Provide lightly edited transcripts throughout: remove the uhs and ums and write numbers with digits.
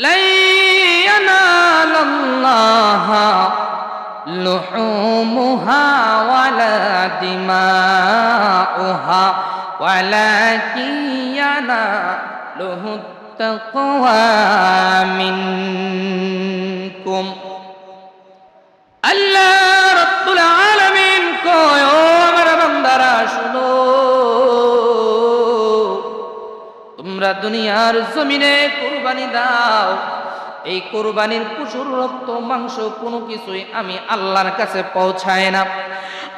লাই ইয়ানালাল্লাহা লুহুমুহা ওয়ালা দিমাউহা ওয়ালাকিন ইয়ানালুহুত তাকওয়া মিনকুম। আল্লাহ রাব্বুল আলামিন কয়, ও আমার বান্দারা শুনো, তোমরা দুনিয়ার জমিনে কুরবানি দাও, এই কুরবানির পশুর রক্ত মাংস কোনো কিছুই আমি আল্লাহর কাছে পৌঁছায় না।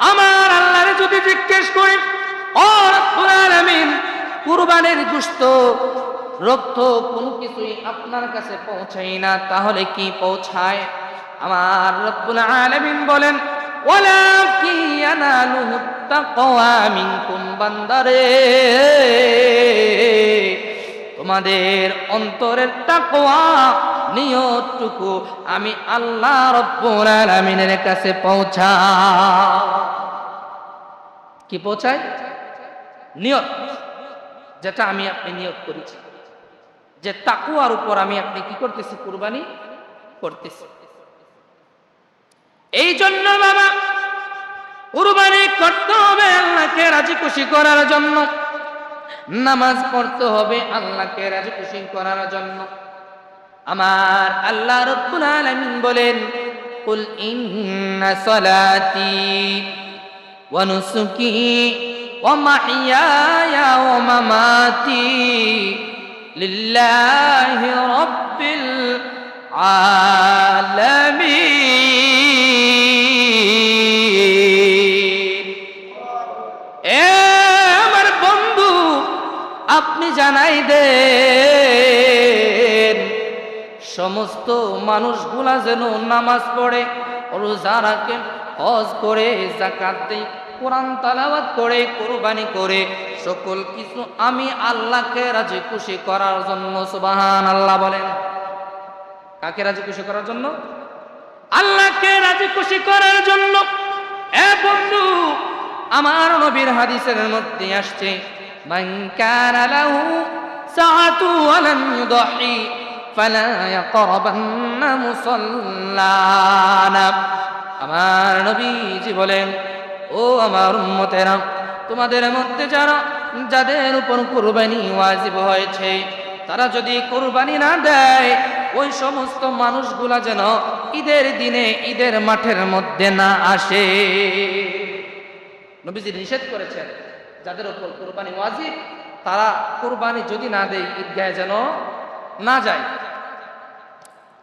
আমার আল্লাহর যদি জিজ্ঞেস করি, ও রব্বুল আলামিন, কুরবানির গোশত রক্ত কোনো কিছুই আপনার কাছে পৌঁছায় না, তাহলে কি পৌঁছায়? আমার রব্বুল আলামিন বলেন, ওয়ালাকিন ইয়ানালুহুত তাকওয়া মিনকুম। বান্দারে, তোমাদের অন্তরের তাকওয়া নিয়তটুকু আমি আল্লাহ রব্বুল আলামিনের কাছে পৌঁছাও। কি পৌঁছায়? নিয়ত, যেটা আমি আপনি নিয়ত করেছি, যে তাকওয়ার উপর আমি আপনি কি করতেছি? কুরবানি করতেছি। এই জন্য বাবা, কুরবানি করতে হবে আল্লাহকে রাজি খুশি করার জন্য, নামাজ পড়তে হবে আল্লাহকে রাজি খুশি করার জন্য। আমার আল্লাহ রাব্বুল আলামিন বলেন, কুল ইন্না সালাতি ওয়া নুসুকি ওয়া মাহইয়ায়া ওয়া মামাতি লিল্লাহি রাব্বিল আলামিন। এ আমার বন্ধু, আপনি জানাই দেন, সমস্ত মানুষগুলা যেন নামাজ পড়ে, রোজা রাখে, হজ করে, যাকাত দেয়, কোরআন তেলাওয়াত করে, কুরবানি করে, সকল কিছু আমি আল্লাহকে রাজি খুশি করার জন্য। সুবহানাল্লাহ বলেন। কাকে রাজি খুশি করার জন্য? আল্লাহকে রাজি খুশি করার জন্য। এ বন্ধু, আমার নবীর হাদিসের মধ্যে আসছে, মান কানা লাহু সাআতু ওয়া লাম ইউদহি ফালা ইয়াকরাবান্না মুসাল্লানা। আমার নবীজি বলেন, ও আমার উম্মতেরা, তোমাদের মধ্যে যাদের উপর কুরবানি ওয়াজিব হয়েছে, তারা যদি কুরবানি না দেয়, ওই সমস্ত মানুষগুলা যেন ঈদের দিনে ঈদের মাঠের মধ্যে না আসে। নবীজি নিষেধ করেছেন, যাদের উপর কুরবানি ওয়াজিব, তারা কুরবানি যদি না দেয়, ঈদগাহে যেন না যায়।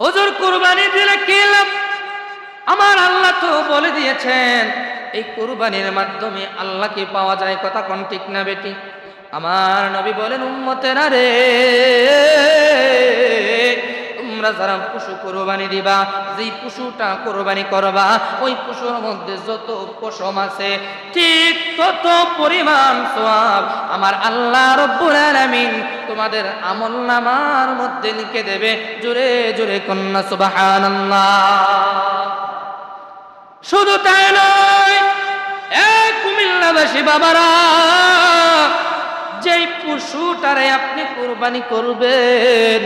হুজুর, কুরবানি দিলে কি লাভ? আমার আল্লাহ তো বলে দিয়েছেন, এই কুরবানির মাধ্যমে আল্লাহকে পাওয়া যায়। কথা কোন ঠিক না বেটি? আমার নবী বলেন, উম্মতেরা রে, তোমরা যারা পশু কুরবানি দিবা, যেই পশুটা কুরবানি করবা, ওই পশুর মধ্যে যত পশম আছে, ঠিক তত পরিমাণ সওয়াব আমার আল্লাহ রব্বুল আলামিন তোমাদের আমলনামার মধ্যে লিখে দেবে। জোরে জোরে কন্যা সুবহানাল্লাহ। শুধু তাই নয়, এক কুমিল্লাবাসী বাবারা, যেই পশুটারে আপনি কুরবানি করবেন,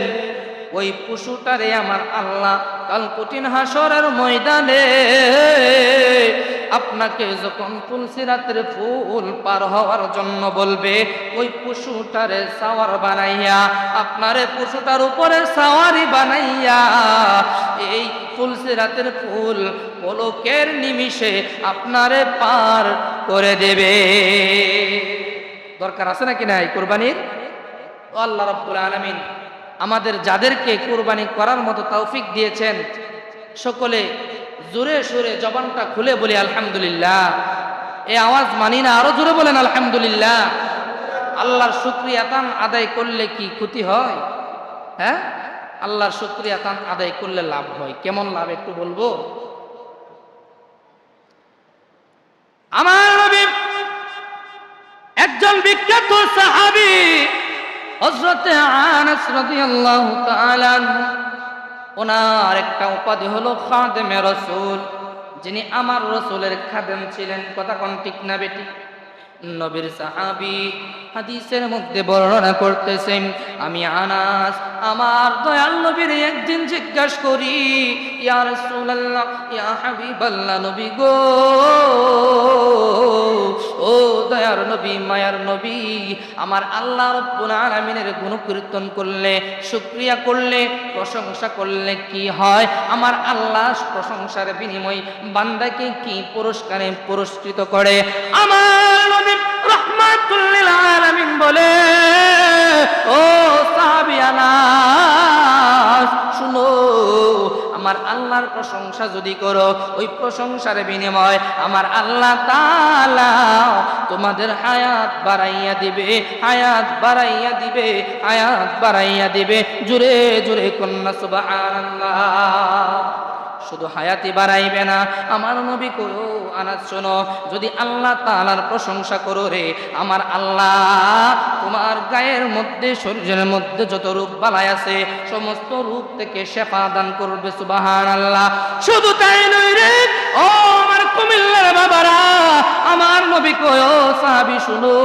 ওই পশুটারে আমার আল্লাহ কাল কঠিন হাসরের ময়দানে আপনাকে যখন তুলসিরাতের ফুল পার হওয়ার জন্য বলবে, ওই পশুটারে সাওয়ার বানাইয়া, আপনারে পশুটার উপরে সাওয়ারি বানাইয়া, এই তুলসিরাতের ফুল পলকের নিমিষে আপনারে পার করে দেবে। দরকার আছে নাকি নাই কুরবানির? আল্লাহ রাব্বুল আলামিন আমাদের যাদেরকে কুরবানি করার মতো তৌফিক দিয়েছেন, সকলে জোরে সোরে জবানটা খুলে বলি আলহামদুলিল্লাহ। এই আওয়াজ মানি না, আরো জোরে বলেন আলহামদুলিল্লাহ। আল্লাহর শুকরিয়া তান আদায় করলে কি ক্ষতি হয়? হ্যাঁ, আল্লাহর শুকরিয়া তান আদায় করলে লাভ হয়। কেমন লাভ একটু বলবো? আমার নবী একজন বিখ্যাত সাহাবী হযরতে আনাস রাদিয়াল্লাহু তাআলা আনহু, ওনার একটা উপাধি হলো খাদেমে রাসূল, যিনি আমার রাসূলের খাদেম ছিলেন। কথা কোন ঠিক না বেটি? নবীর সাহাবী হাদিসের মধ্যে বর্ণনা করতেছেন, আমি আনাস আমার দয়াল নবীর একদিন জিজ্ঞাসা করি, ইয়া রাসূলুল্লাহ ইয়া হাবিবাল্লাহ, নবী গো, ও দয়ার নবী, মায়ার নবী, আমার আল্লাহ রাব্বুল আলামিনের গুণকীর্তন করলে, শুকরিয়া করলে, প্রশংসা করলে কি হয়? আমার আল্লাহ প্রশংসার বিনিময় বান্দাকে কি পুরস্কারে পুরস্কৃত করে? আমার নবী রাহমাতুল লিল আলামিন বলে, ও সাহাবী আনাস শুনো, আমার আল্লাহর প্রশংসা যদি করো, ওই প্রশংসার বিনিময় আমার আল্লাহ তাআলা তোমাদের হায়াত বাড়াইয়া দিবে, হায়াত বাড়াইয়া দিবে, হায়াত বাড়াইয়া দিবে। জোরে জোরে কন্যা সুবহানাল্লাহ। শুধু হায়াতি বাড়াইবে না, আমার নবী কইও আনাস শোনো, যদি আল্লাহ তাআলার প্রশংসা করো রে, আমার আল্লাহ তোমার গায়ের মধ্যে, শরীরের মধ্যে যত রোগ বালাই আছে সমস্ত রোগ থেকে শেফা দান করবে। সুবহানাল্লাহ। শুধু তাই নয় রে, ও আমার কুমিল্লার বাবারা, আমার নবী কইও সাহাবী শুনো,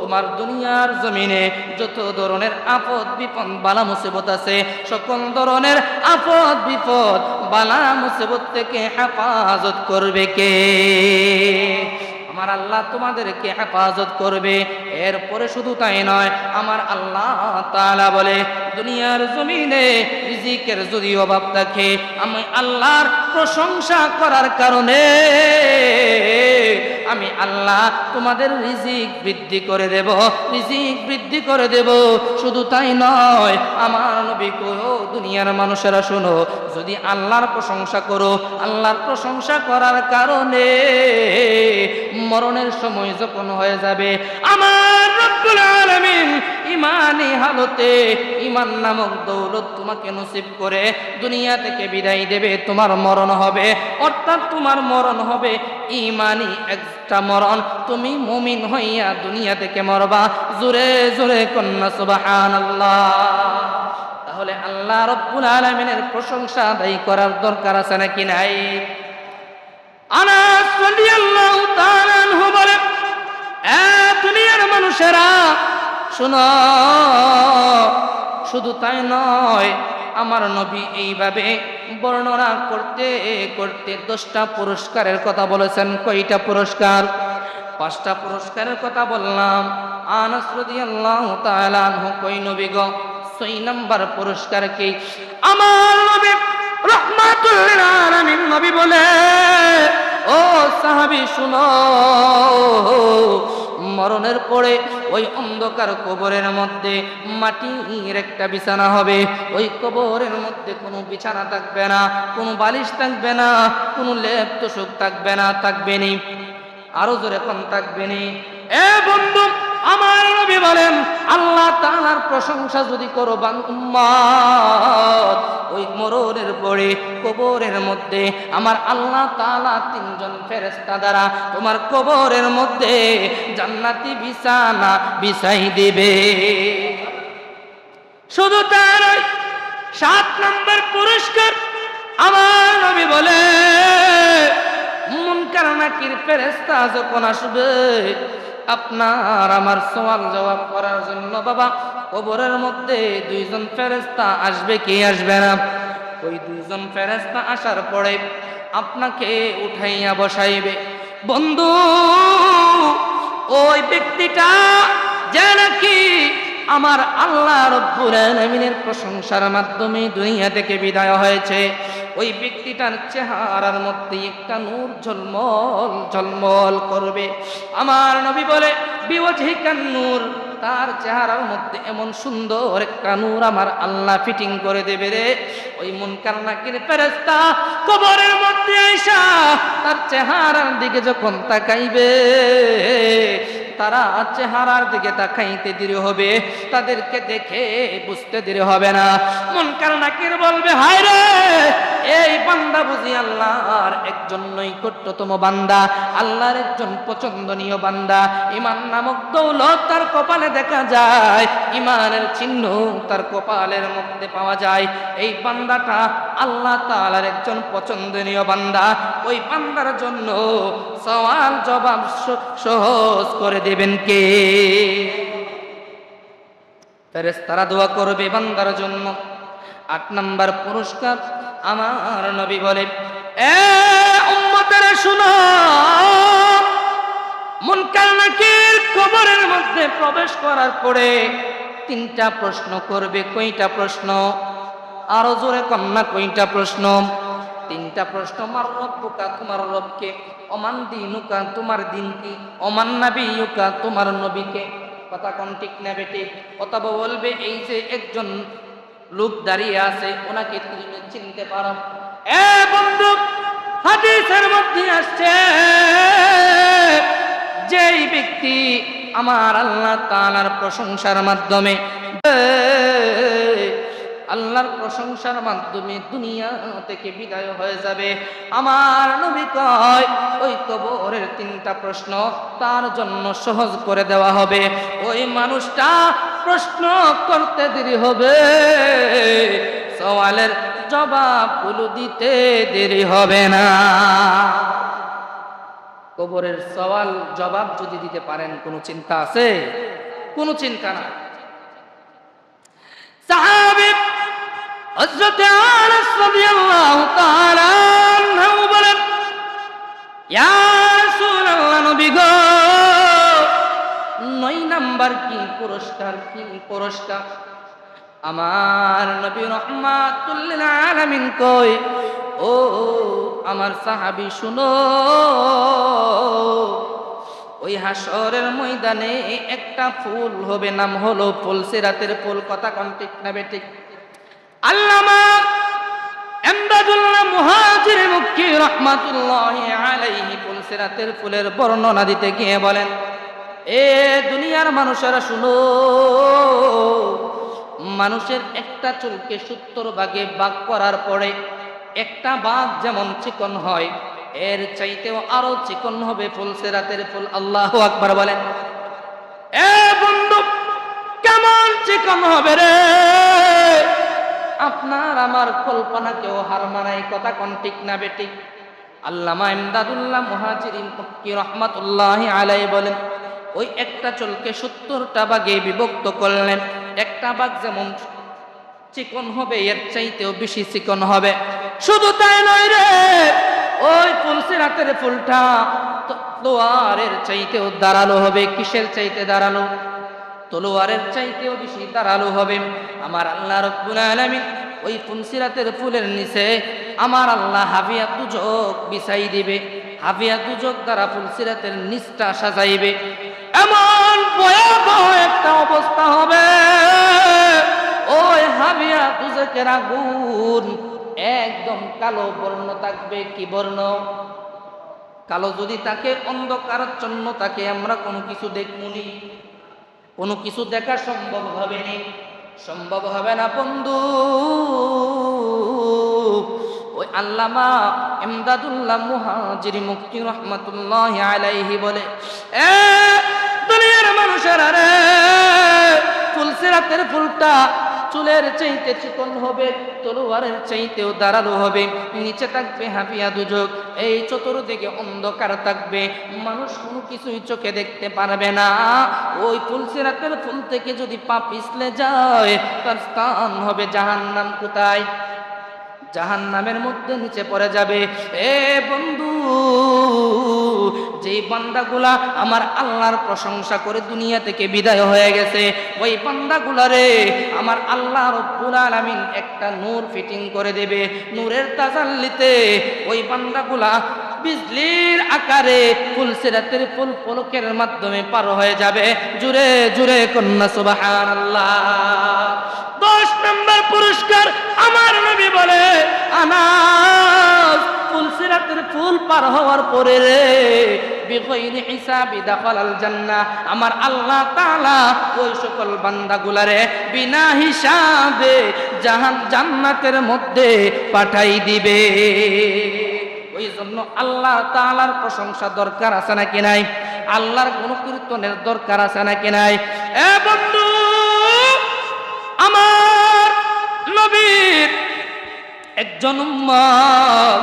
তোমার দুনিয়ার জমিনে যত ধরনের আপদ বিপদ বালা মুসিবত আছে, সকল ধরনের আপদ বিপদ বালা মুসিবত থেকে হেফাজত করবে কে? আমার আল্লাহ তোমাদেরকে হেফাজত করবে। এরপরে শুধু তাই নয়, আমার আল্লাহ তাআলা বলে, দুনিয়ার জমিনে রিজিকের যদি অভাব থাকে, আমি আল্লাহর প্রশংসা করার কারণে আমি আল্লাহ তোমাদের রিজিক বৃদ্ধি করে দেব, রিজিক বৃদ্ধি করে দেব। শুধু তাই নয়, আমার নবী কইও দুনিয়ার মানুষেরা শোনো, যদি আল্লাহর প্রশংসা করো, আল্লাহর প্রশংসা করার কারণে মরণের সময় যখন হয়ে যাবে, আমার রব্বুল আলামিন ইমানি হালতে ইমান নামক দৌলত তোমাকে নসিব করে দুনিয়া থেকে বিদায় দেবে। তোমার মরণ হবে, অর্থাৎ তোমার মরণ হবে ইমানি একটা মরণ, তুমি মুমিন হইয়া দুনিয়া থেকে মরবা। জোরে জোরে কন্যা সুবহানাল্লাহ। তাহলে আল্লাহ রব্বুল আলামিনের প্রশংসা আদায় করার দরকার আছে নাকি নাই? আনাস রাদিয়াল্লাহু তাআলা আনহু বলে, দুনিয়ার মানুষেরা শোনো, শুধু তাই নয়, আমার নবী এইভাবে বর্ণনা করতে করতে 10টা পুরস্কারের কথা বলেছেন। কয়টা পুরস্কার? 5টা পুরস্কারের কথা বললাম। আনাস রাদিয়াল্লাহু তাআলা আনহু কই, নবী গো, 6 নাম্বার পুরস্কার কি? আমার নবী রাহমাতুল লিল আলামিন নবী বলে, ও সাহাবী শুনো, মরণের পরে ওই অন্ধকার কবরের মধ্যে মাটির একটা বিছানা হবে। ওই কবরের মধ্যে কোনো বিছানা থাকবে না, কোনো বালিশ থাকবে না, কোনো লেপ তোশক থাকবে না, থাকবে নি, আরো জোরে কোন থাকবে নি। এ বন্ধু, আমার নবী বলেন, আল্লাহ তাআলার প্রশংসা যদি করো উম্মত, ওই মরণের পরে কবরের মধ্যে আমার আল্লাহ তাআলা 3 জন ফেরেশতা দ্বারা তোমার কবরের মধ্যে জান্নাতি বিছানা বিছাই দিবে। শুধু তাই নয়, 7 নম্বর পুরস্কার আমার নবী বলে, মুনকার নাকির ফেরেশতা যখন আসবে আপনার আমার সওয়াল জবাব করার জন্য, বাবা কবরের মধ্যে 2 জন ফেরেশতা আসবে কি আসবে না? ওই 2 জন ফেরেশতা আসার পরে আপনাকে উঠাইয়া বসাইবে। বন্ধু, ওই ব্যক্তিটা যে নাকি আমার আল্লাহ রব্বুল আলামিনের প্রশংসার মাধ্যমে দুনিয়া থেকে বিদায় হয়েছে, ওই ব্যক্তিটার চেহারার মধ্যে একটা নূর ঝলমল ঝলমল করবে। আমার নবী বলে, বিওয়াজহিকান নূর, তার চেহারার মধ্যে এমন সুন্দর একটা নূর আমার আল্লাহ ফিটিং করে দেবে রে। ওই মুনকার নাকির ফেরেশতা কবরের মধ্যে আইসা তার চেহারার দিকে যখন তাকাইবে, তারা চেহারার দিকে তাকাইতে দেরি হবে, তাদেরকে দেখে বুঝতে দেরি হবে না। মুনকার নাকির বলবে, হায় রে এই বান্দা বুঝি আল্লাহর একজন নৈকট্যতম বান্দা, আল্লাহর একজন পছন্দনীয় বান্দা। ঈমান নামক দৌলত তার কপালে দেখা যায়, ঈমানের চিহ্ন তার কপালের মধ্যে পাওয়া যায়। এই বান্দাটা আল্লাহ তাআলার একজন পছন্দনীয় বান্দা। ওই বান্দার জন্য সওয়াল জবাব সহজ করে দেবেন কে? ফেরেশতারা দোয়া করবে বান্দার জন্য। 8 নাম্বার পুরস্কার আমার নবী বলে, এ উম্মতেরা শুনো, মুনকার নাকির কবরের মধ্যে প্রবেশ করার পরে 3টা প্রশ্ন করবে। কয়টা প্রশ্ন? আরো জোরে কন্যা, কয়টা প্রশ্ন? 3টা প্রশ্ন। মার রব্বুকা, তোমার রবকে। ওমান দীনুকা, তোমার দিন কি? ওমান নাবিয়ুকা, তোমার নবীকে। কথা কোন ঠিক না বেটি? অথবা বলবে, এই যে একজন লোক দাঁড়িয়ে আছে, ওনাকে তুমি চিনতে পারো? এ বন্ধু, হাদিসের মধ্যে আসছে, যেই ব্যক্তি আমার আল্লাহ তাআলার প্রশংসার মাধ্যমে, আল্লাহর প্রশংসার মাধ্যমে দুনিয়া থেকে বিদায় হয়ে যাবে, আমার নবী কয় ওই কবরের 3টা প্রশ্ন তার জন্য সহজ করে দেওয়া হবে। ওই মানুষটা প্রশ্ন করতে দেরি হবে, সওয়ালের জবাবগুলো দিতে দেরি হবে না। কবরের সওয়াল জবাব যদি দিতে পারেন, কোনো চিন্তা আছে? কোনো চিন্তা না। সাহাবী হযরত আনাস রাদিয়াল্লাহু তাআলা আনহু বলেন, ইয়া রাসূলুল্লাহ, নবী গো, 9 নাম্বার কি পুরস্কার? কি পুরস্কার? আমার নবী রাহমাতুল লিল আলামিন কই, ও আমার সাহাবী শুনো, ওই হাসরের ময়দানে একটা ফুল হবে, নাম হলো ফুল সিরাতের ফুল। কথা কোন ঠিক না বেঠিক? আল্লামা ইমদাদুল্লাহ মুহাজির মক্কি রাহমাতুল্লাহি আলাইহি ফুল সিরাতের ফুলের বর্ণনা দিতে গিয়ে বলেন, এ দুনিয়ার মানুষেরা শুনো, মানুষের একটা চুলকে 70 ভাগে ভাগ করার পরে একটা ভাগ যেমন চিকন হয়, এর চাইতেও আরো চিকন হবে ফুল সিরাতের ফুল। আল্লাহু আকবার বলেন। এ বন্ধু, কেমন চিকন হবে রে? আপনার আমার কল্পনাকেও হার মানায়। কথা কোন ঠিক না বেঠিক? আল্লামা ইমদাদুল্লাহ মুহাজিরিন মক্কি রাহমাতুল্লাহি আলাইহি বলেন, ওই একটা চুলকে 70টা ভাগে বিভক্ত করলেন, একটা ভাগ যেমন চিকন হবে, এর চাইতেও বেশি চিকন হবে। শুধু তাই নয় রে, ওই ফুল সিরাতের ফুলটা তলোয়ারের চাইতেও ধারালো হবে। কিসের চাইতে ধারালো? তলোয়ারের চাইতেও বেশি ধারালো হবে। আমার আল্লাহ রাব্বুল আলামিন ওই ফুল সিরাতের ফুলের নিচে আমার আল্লাহ হাবিয়া দুজক বিছাই দিবে। হাবিয়া দুজক দ্বারা ফুল সিরাতের নিচটা সাজাইবে। এমন ভয়াবহ একটা অবস্থা হবে, ওই হাবিয়া দুজকের আগুন একদম কালো বর্ণ থাকবে। কি বর্ণ? কালো যদি তাকে, অন্ধকারাচ্ছন্ন তাকে, আমরা কোনো কিছু দেখবনি, কোনো কিছু দেখা সম্ভব হবে না, সম্ভব হবে না বন্ধু। ওই আল্লামা ইমদাদুল্লাহ মুহাজিরি মক্কি রাহমাতুল্লাহি আলাইহি বলে, এ দুনিয়ার মানুষেরা রে, ফুল সিরাতের ফুলটা চুলের চাইতে চিকন হবে, তলোয়ারের চাইতেও ধারালো হবে, নিচে থাকবে হাবিয়া দুজক, এই চতুর্দিকে অন্ধকার থাকবে, মানুষ কোনো কিছুই চোখে দেখতে পারবে না। ওই ফুল সিরাতের ফুল থেকে যদি পা পিছলে যায়, তার স্থান হবে জাহান্নাম। কোথায়? জাহান্নামের মধ্যে নিচে পড়ে যাবে। এ বন্ধু, যেই বান্দাগুলা আমার আল্লাহর প্রশংসা করে দুনিয়া থেকে বিদায় হয়ে গেছে, ওই বান্দাগুলারে আমার আল্লাহ রব্বুল আলামিন একটা নূর ফিটিং করে দেবে। নূরের তাজাল্লিতে ওই বান্দাগুলা বিজলির আকারে ফুল সিরাতের ফুল পলকের মাধ্যমে পার হয়ে যাবে। জুরে জুরে কন্যা সুবহানাল্লাহ। 10 নম্বর পুরস্কার আমার নবী বলে, আনাস ফুল সিরাতের পুল পার হওয়ার পরে রে বিগয়রি হিসাবি দাখালাল জান্নাহ, আমার আল্লাহ তাআলা ওই সকল বান্দাগুলারে বিনা হিসাবে জান্নাতের মধ্যে পাঠাই দিবে। ওই জন্য আল্লাহ তাআলার প্রশংসা দরকার আছে নাকি নাই? আল্লাহর গুণকীর্তনের দরকার আছে নাকি নাই? এ বন্ধু, আমার নবীর একজন উম্মত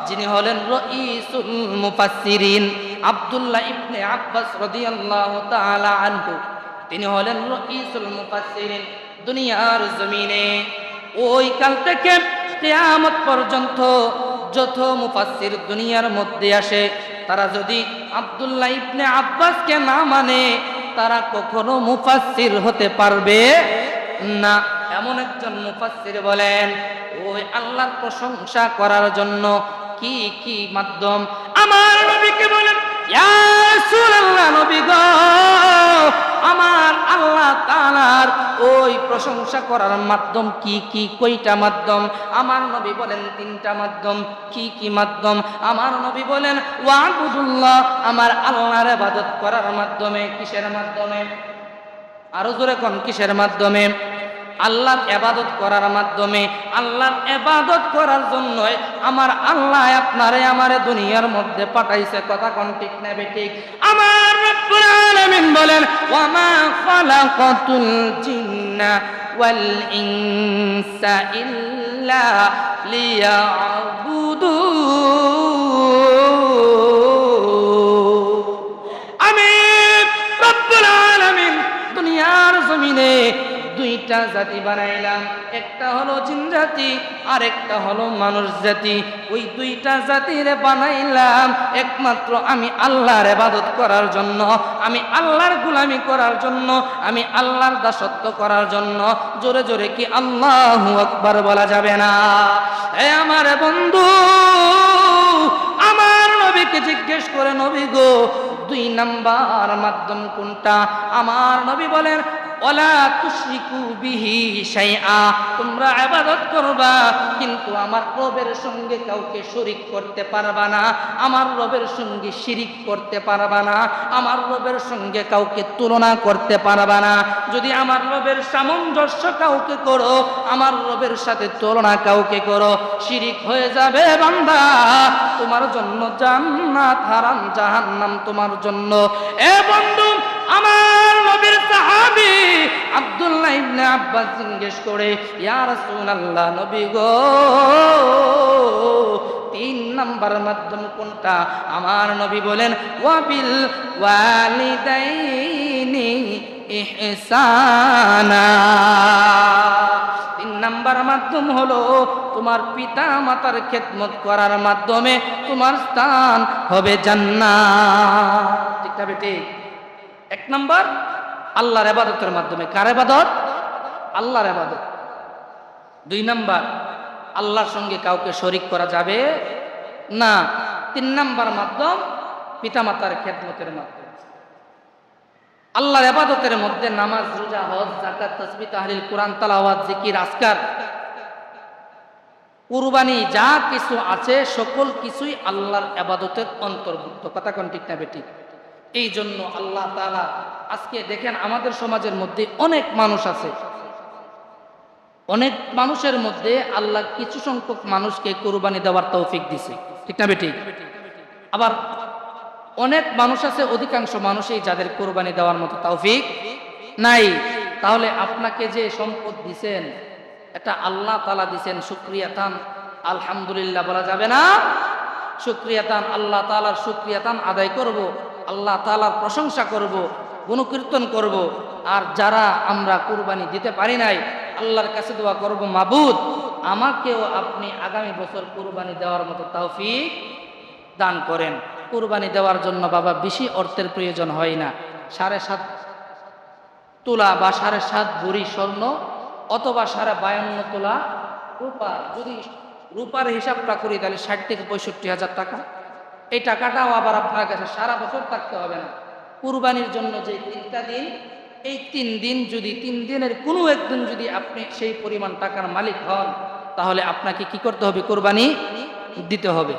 যিনি হলেন রাইসুল মুফাসসিরিন আব্দুল্লাহ ইবনে আব্বাস রাদিয়াল্লাহু তাআলা আনহু, তিনি হলেন রাইসুল মুফাসসিরিন। দুনিয়ার জমিনে ওই কাল থেকে কিয়ামত পর্যন্ত যত মুফাসসির দুনিয়ার মধ্যে আসে, তারা যদি আব্দুল্লাহ ইবনে আব্বাসকে না মানে তারা কখনো মুফাসসির হতে পারবে না। এমন একজন মুফাসসির বলেন, ওই আল্লাহর প্রশংসা করার জন্য কি কি মাধ্যম? আমার নবীকে বলেন, ইয়া রাসূলুল্লাহ, নবী গো, আমার আল্লাহ তাআলার ওই প্রশংসা করার মাধ্যম কি কি, কয়টা মাধ্যম? আমার নবী বলেন 3টা মাধ্যম। কি কি মাধ্যম? আমার নবী বলেন, ওয়াবুদুল্লাহ, আমার আল্লাহর ইবাদত করার মাধ্যমে। কিসের মাধ্যমে? আরো জোরে কোন, কিসের মাধ্যমে? আল্লাহর ইবাদত করার মাধ্যমে। আল্লাহর ইবাদত করার জন্য আমার আল্লাহ আপনারে আমারে দুনিয়ার মধ্যে পাঠাইছে। কথা কোন ঠিক না বেঠিক? আমার রব্বুল আলামিন বলেন, ওয়া মা খালাকাতুল জিন্না ওয়াল ইনসা ইল্লা লিয়াবুদুন। আমি রব্বুল আলামিন দুনিয়ার জমিনে 2টা জাতি বানাইলাম, একটা হলো জিন জাতি আর একটা হলো মানুষ জাতি। ওই 2টা জাতির বানাইলাম একমাত্র আমি আল্লাহর ইবাদত করার জন্য, আমি আল্লাহর গোলামি করার জন্য, আমি আল্লাহর দাসত্ব করার জন্য। জোরে জোরে কি আল্লাহু আকবার বলা যাবে না? এ আমার বন্ধু, আমার নবীকে জিজ্ঞেস করে, নবী গো, 2 নাম্বার মাধ্যম কোনটা? আমার নবী বলেন, ওয়ালা তুশরিকু বিহি শাইআ, তোমরা ইবাদত করবা কিন্তু আমার রবের সঙ্গে কাউকে শরীক করতে পারবা না, আমার রবের সঙ্গে শিরিক করতে পারবা না, আমার রবের সঙ্গে কাউকে তুলনা করতে পারবা না। যদি আমার রবের সামঞ্জস্য কাউকে করো, আমার রবের সাথে তুলনা কাউকে করো, শিরিক হয়ে যাবে বান্দা, তোমার জন্য জান্নাত হারাম, জাহান্নাম তোমার জন্য। এ বন্ধু, আমার নবীর সাহাবী আব্দুল্লাহ ইবনে আব্বাস জিজ্ঞেস করে, ইয়া রাসূলুল্লাহ, নবী গো, 3 নাম্বার মাধ্যম কোনটা? আমার নবী বলেন, ওয়াবিল ওয়ালিদাইনি ইহসানা। 3 নাম্বার মাধ্যম হলো তোমার পিতা মাতার খেদমত করার মাধ্যমে তোমার স্থান হবে জান্নাত। ঠিক না বেটি? 1 নাম্বার আল্লাহর ইবাদতের মাধ্যমে। কার ইবাদত? আল্লাহর ইবাদত। 2 নাম্বার আল্লাহর সঙ্গে কাউকে শরীক করা যাবে না। 3 নাম্বার মাধ্যম পিতামাতার খেদমতের মাধ্যমে। আল্লাহর ইবাদতের মধ্যে নামাজ, রোজা, হজ, যাকাত, তাসবিহ, তাহলিল, কোরআন তেলাওয়াত, জিকির, আজকার, কুরবানি, যা কিছু আছে সকল কিছুই আল্লাহর ইবাদতের অন্তর্ভুক্ত। কথা কোন ঠিক না বেটি? এই জন্য আল্লাহ তাআলা আজকে দেখেন আমাদের সমাজের মধ্যে অনেক মানুষ আছে, অনেক মানুষের মধ্যে আল্লাহ কিছু সংখ্যক মানুষকে কুরবানি দেওয়ার তৌফিক দিছে। ঠিক না বেটি? আবার অনেক মানুষ আছে, অধিকাংশ মানুষই যাদের কুরবানি দেওয়ার মতো তৌফিক নাই। তাহলে আপনাকে যে সম্পদ দিছেন, এটা আল্লাহ তাআলা দিছেন, শুকরিয়াতান আলহামদুলিল্লাহ বলা যাবে না? শুকরিয়াতান, আল্লাহ তাআলার শুকরিয়াতান আদায় করব, আল্লাহ তাআলার প্রশংসা করব, গুণকীর্তন করব। আর যারা আমরা কুরবানি দিতে পারি নাই, আল্লাহর কাছে দোয়া করব, মাবুদ, আমাকেও আপনি আগামী বছর কুরবানি দেওয়ার মতো তৌফিক দান করেন। কুরবানি দেওয়ার জন্য বাবা বেশি অর্থের প্রয়োজন হয় না। 7.5 তোলা বা 7.5 ভরি স্বর্ণ অথবা 52 তোলা রূপা। যদি রূপার হিসাবটা করি তাহলে 60 থেকে 65 হাজার টাকা। এই টাকাটাও আবার আপনার কাছে সারা বছর থাকতে হবে না। কুরবানির জন্য যে 3টা দিন, এই 3 দিন যদি 3 দিনের কোনো একদিন যদি আপনি সেই পরিমাণ টাকার মালিক হন, তাহলে আপনাকে কি করতে হবে? কুরবানি দিতে হবে।